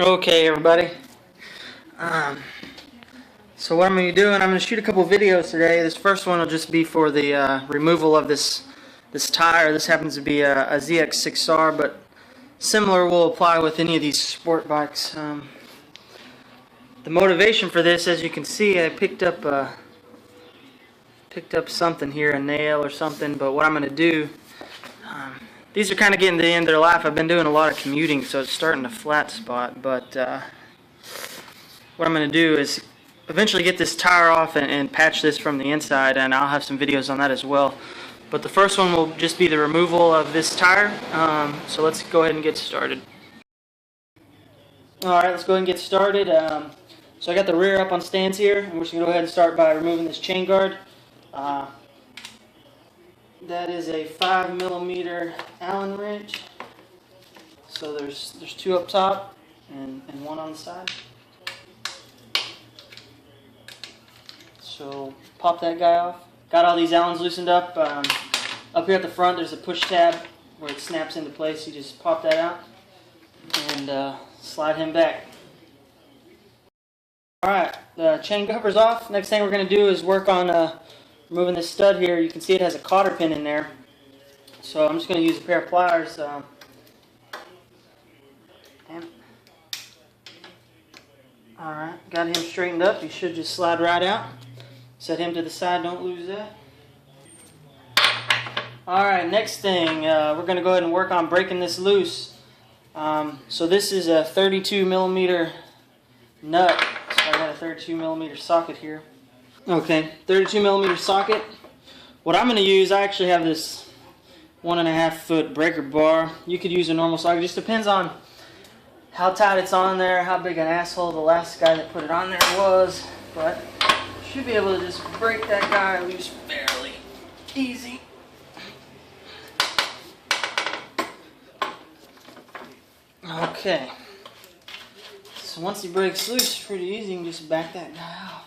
Okay, everybody. So what I'm going to be doing, I'm going to shoot a couple videos today. This first one will just be for the removal of this tire. This happens to be a ZX6R, but similar will apply with any of these sport bikes. The motivation for this, as you can see, I picked up something here, a nail or something. But what I'm going to do, these are kind of getting to the end of their life. I've been doing a lot of commuting, so it's starting to flat spot. But what I'm going to do is eventually get this tire off and patch this from the inside, and I'll have some videos on that as well. But the first one will just be the removal of this tire. So let's go ahead and get started. Alright, let's go ahead and get started. So I got the rear up on stands here, and we're just going to go ahead and start by removing this chain guard. That is a 5mm Allen wrench. So there's two up top and one on the side. So pop that guy off. Got all these Allens loosened up. Up here at the front there's a push tab where it snaps into place. You just pop that out and slide him back. Alright, the chain cover's off. Next thing we're going to do is work on removing this stud here. You can see it has a cotter pin in there. So I'm just going to use a pair of pliers. Alright, got him straightened up. He should just slide right out. Set him to the side, don't lose that. Alright, next thing, we're going to go ahead and work on breaking this loose. So this is a 32mm nut. So I got a 32mm socket here. Okay, 32mm socket. What I'm going to use, I actually have this 1.5 foot breaker bar. You could use a normal socket. It just depends on how tight it's on there, how big an asshole the last guy that put it on there was. But should be able to just break that guy loose fairly easy. Okay. So once he breaks loose, it's pretty easy. You can just back that guy out.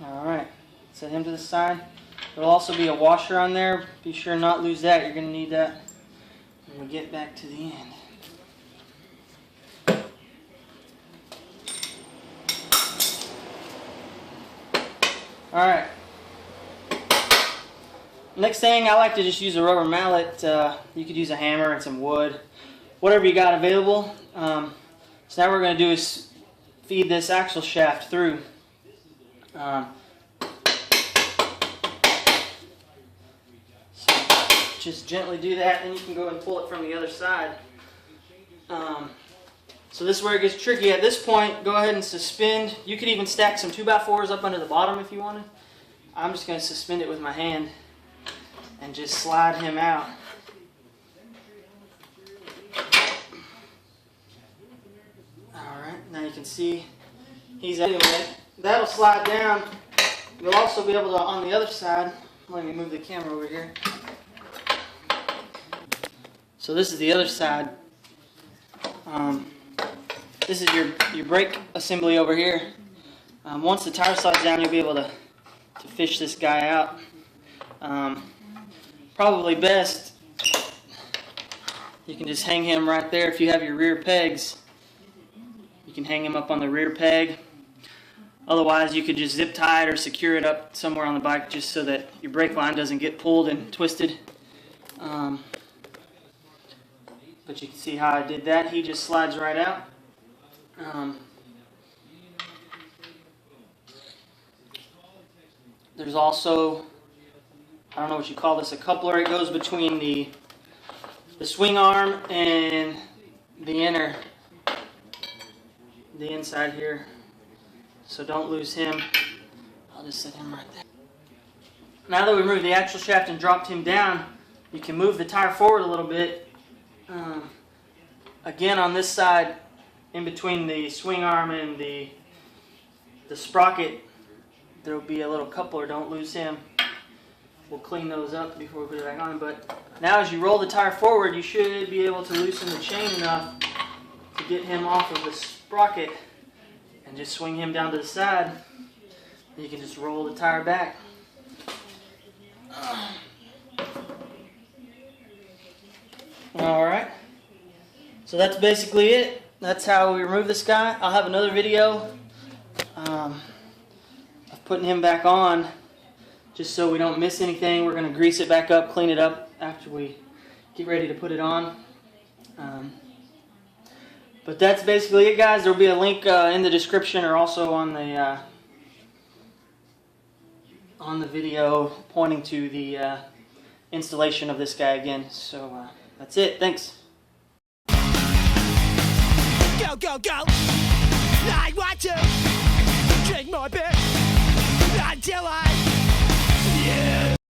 Alright. Set him to the side. There'll also be a washer on there. Be sure not to lose that. You're going to need that when we get back to the end. Alright. Next thing, I like to just use a rubber mallet. You could use a hammer and some wood. Whatever you got available. So now what we're going to do is feed this axle shaft through. Just gently do that, then you can go and pull it from the other side. So this is where it gets tricky. At this point, go ahead and suspend. You could even stack some 2x4s up under the bottom if you wanted. I'm just going to suspend it with my hand and just slide him out. Alright, now you can see he's out of it. That'll slide down. You'll also be able to, on the other side, let me move the camera over here. So this is the other side. This is your brake assembly over here. Once the tire slides down, you'll be able to fish this guy out. Probably best, you can just hang him right there. If you have your rear pegs, you can hang him up on the rear peg. Otherwise, you could just zip tie it or secure it up somewhere on the bike just so that your brake line doesn't get pulled and twisted. But you can see how I did that. He just slides right out. There's also, I don't know what you call this, a coupler. It goes between the swing arm and the inside here. So don't lose him. I'll just set him right there. Now that we removed the axle shaft and dropped him down, you can move the tire forward a little bit. Again, on this side, in between the swing arm and the sprocket, there will be a little coupler. Don't lose him. We'll clean those up before we put it back on. But now as you roll the tire forward, you should be able to loosen the chain enough to get him off of the sprocket and just swing him down to the side. You can just roll the tire back. Alright, so that's basically it. That's how we remove this guy. I'll have another video of putting him back on, just so we don't miss anything. We're going to grease it back up, clean it up after we get ready to put it on. But that's basically it, guys. There will be a link in the description, or also on the video pointing to the installation of this guy again. So that's it. Thanks. Go, go, go! I want to drink more beer until I